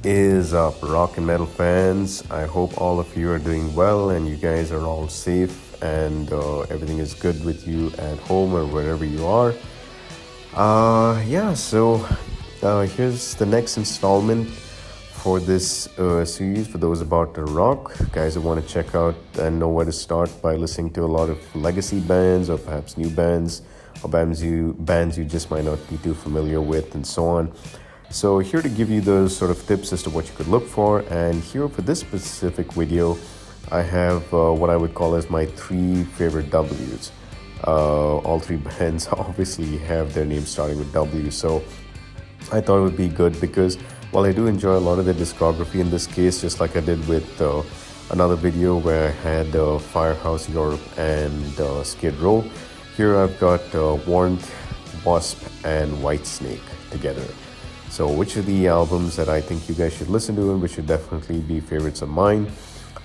Is up, rock and metal fans? I hope all of you are doing well and you guys are all safe and everything is good with you at home or wherever you are. So here's the next installment for this series for those about to rock. Guys who want to check out and know where to start by listening to a lot of legacy bands or perhaps new bands or bands you just might not be too familiar with and so on. So here to give you those sort of tips as to what you could look for, and here for this specific video I have what I would call as my three favorite W's. All three bands obviously have their names starting with W, so I thought it would be good because while I do enjoy a lot of their discography in this case, just like I did with another video where I had Firehouse Europe and Skid Row, here I've got Warrant, W.A.S.P and Whitesnake together. So which are the albums that I think you guys should listen to and which should definitely be favorites of mine?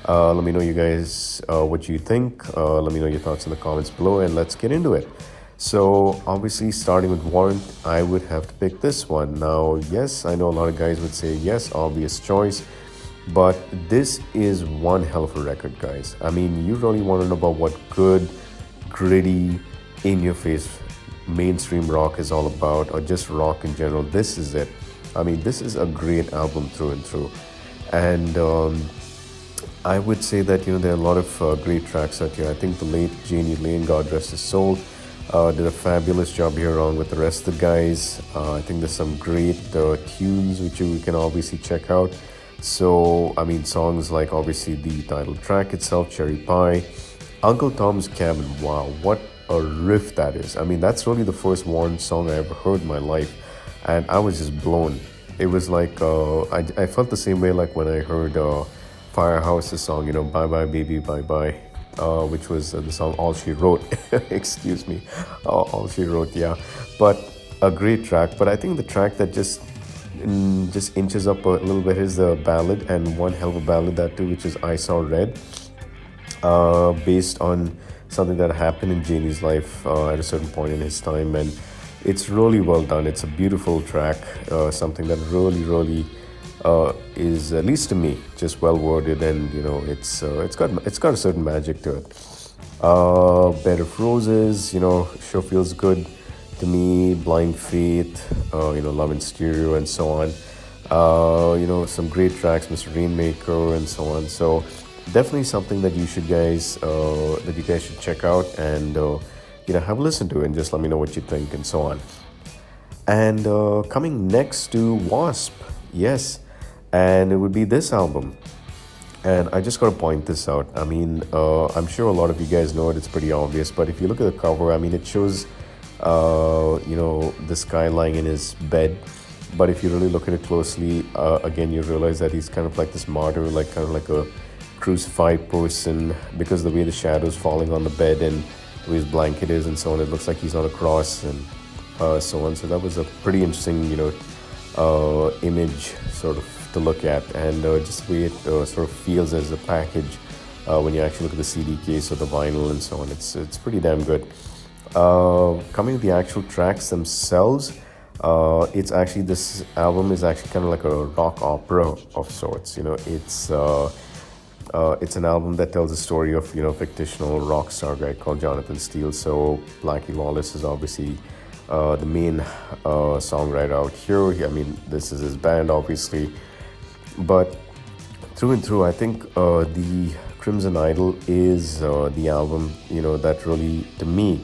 Let me know you guys what you think. Let me know your thoughts in the comments below and let's get into it. So obviously starting with Warrant, I would have to pick this one. Now, yes, I know a lot of guys would say yes, obvious choice, but this is one hell of a record, guys. I mean, you really want to know about what good, gritty, in-your-face mainstream rock is all about, or just rock in general. This is it. I mean, this is a great album through and through, and I would say that there are a lot of great tracks out here. I think the late Janie Lane, God rest his soul, did a fabulous job here along with the rest of the guys. I think there's some great tunes which you can obviously check out. So I mean, songs like obviously the title track itself, Cherry Pie, Uncle Tom's Cabin. Wow, what a riff that is. I mean, that's really the first Warrant song I ever heard in my life, and I was just blown. It was like I felt the same way like when I heard Firehouse's song, Bye Bye Baby Bye Bye, which was the song All She Wrote. Excuse me, All She Wrote, yeah. But a great track. But I think the track that just inches up a little bit is the ballad, and one hell of a ballad that too, which is I Saw Red, based on something that happened in Janie's life at a certain point in his time, and it's really well done. It's a beautiful track, something that really is, at least to me, just well worded, and it's got a certain magic to it. Bed of Roses, sure feels good to me. Blind Faith, Love in Stereo, and so on. Some great tracks, Mr. Rainmaker, and so on. So definitely something that you guys should check out and have a listen to and just let me know what you think and so on. And coming next to W.A.S.P, yes, and it would be this album. And I just got to point this out. I mean, I'm sure a lot of you guys know it, it's pretty obvious, but if you look at the cover, I mean, it shows this guy lying in his bed. But if you really look at it closely, again, you realize that he's kind of like this martyr, like kind of like a crucified person, because the way the shadows falling on the bed and the way his blanket is and so on, it looks like he's on a cross and so on. So that was a pretty interesting image sort of to look at, and just the way it sort of feels as a package when you actually look at the CD case or the vinyl and so on. It's pretty damn good. Coming to the actual tracks themselves, it's actually, this album is actually kind of like a rock opera of sorts. It's an album that tells the story of fictional rock star guy called Jonathan Steele. So Blackie Lawless is obviously the main songwriter out here. I mean, this is his band obviously, but through and through, I think the Crimson Idol is the album that really, to me,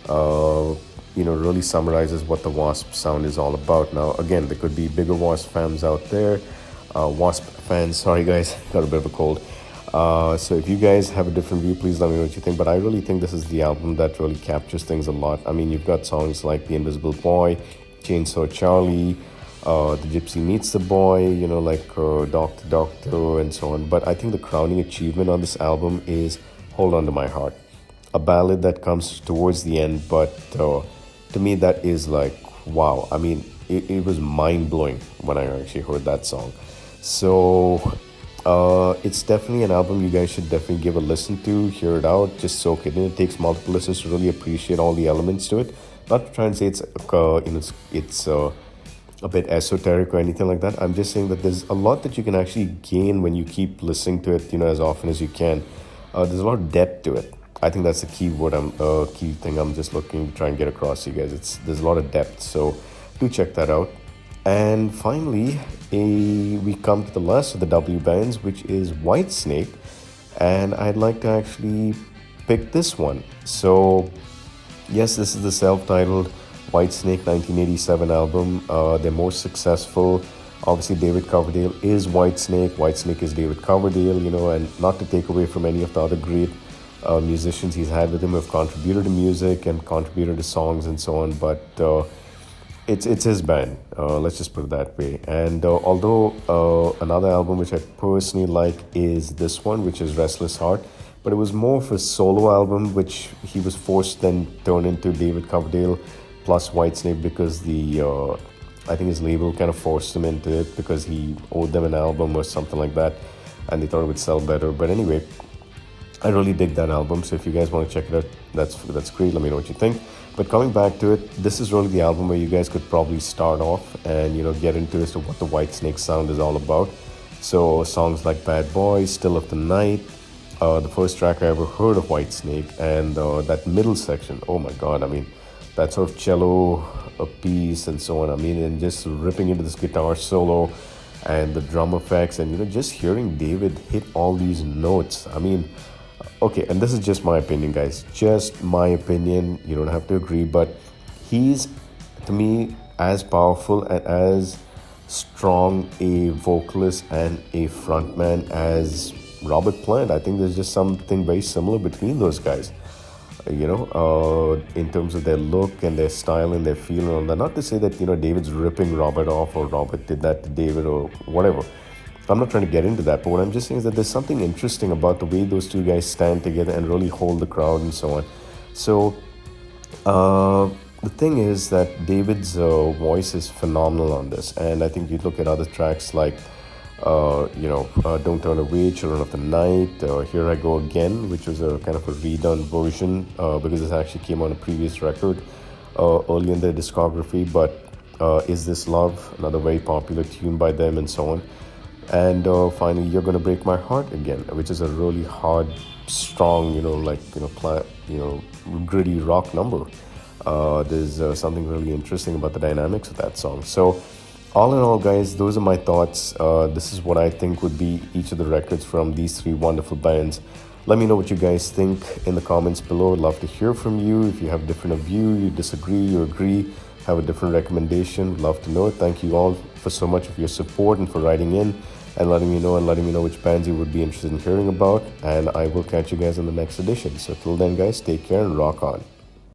really summarizes what the W.A.S.P sound is all about. Now again, there could be bigger W.A.S.P fans out there, W.A.S.P fans, sorry guys, got a bit of a cold. So if you guys have a different view, please let me know what you think. But I really think this is the album that really captures things a lot. I mean, you've got songs like The Invisible Boy, Chainsaw Charlie, The Gypsy Meets the Boy, like Doctor Doctor, and so on. But I think the crowning achievement on this album is Hold On To My Heart, a ballad that comes towards the end. But to me, that is like, wow. I mean, it was mind-blowing when I actually heard that song. So it's definitely an album you guys should definitely give a listen to, hear it out, just soak it in. It takes multiple listens to really appreciate all the elements to it. Not to try and say it's a bit esoteric or anything like that. I'm just saying that there's a lot that you can actually gain when you keep listening to it, as often as you can. There's a lot of depth to it. I think that's the key word. Key thing I'm just looking to try and get across to you guys. There's a lot of depth, so do check that out. And finally, we come to the last of the W bands, which is Whitesnake, and I'd like to actually pick this one. So yes, this is the self-titled Whitesnake 1987 album. Their most successful. Obviously, David Coverdale is Whitesnake. Whitesnake is David Coverdale, and not to take away from any of the other great musicians he's had with him who have contributed to music and contributed to songs and so on, but it's his band. Let's just put it that way. And although another album which I personally like is this one, which is Restless Heart, but it was more of a solo album, which he was forced then turn into David Coverdale plus Whitesnake because I think his label kind of forced him into it because he owed them an album or something like that, and they thought it would sell better. But anyway, I really dig that album. So if you guys want to check it out, that's great. Let me know what you think. But coming back to it, this is really the album where you guys could probably start off and get into as to what the Whitesnake sound is all about. So songs like Bad Boy, Still of the Night, the first track I ever heard of Whitesnake, and that middle section. Oh my God! I mean, that sort of cello piece and so on. I mean, and just ripping into this guitar solo and the drum effects, and just hearing David hit all these notes. I mean, okay, and this is just my opinion, guys. Just my opinion. You don't have to agree, but he's, to me, as powerful and as strong a vocalist and a frontman as Robert Plant. I think there's just something very similar between those guys, in terms of their look and their style and their feel and all that. Not to say that, David's ripping Robert off or Robert did that to David or whatever. I'm not trying to get into that, but what I'm just saying is that there's something interesting about the way those two guys stand together and really hold the crowd and so on. So, the thing is that David's voice is phenomenal on this, and I think you look at other tracks like Don't Turn Away, Children of the Night, Here I Go Again, which was a kind of a redone version because this actually came on a previous record early in their discography, but Is This Love, another very popular tune by them and so on. And finally, You're Gonna Break My Heart Again, which is a really hard, strong, gritty rock number. There's something really interesting about the dynamics of that song. So all in all, guys, those are my thoughts. This is what I think would be each of the records from these three wonderful bands. Let me know what you guys think in the comments below. I'd love to hear from you. If you have different of view, you disagree, you agree, have a different recommendation, love to know it. Thank you all for so much of your support and for writing in and letting me know which bands you would be interested in hearing about. And I will catch you guys in the next edition. So till then, guys, take care and rock on.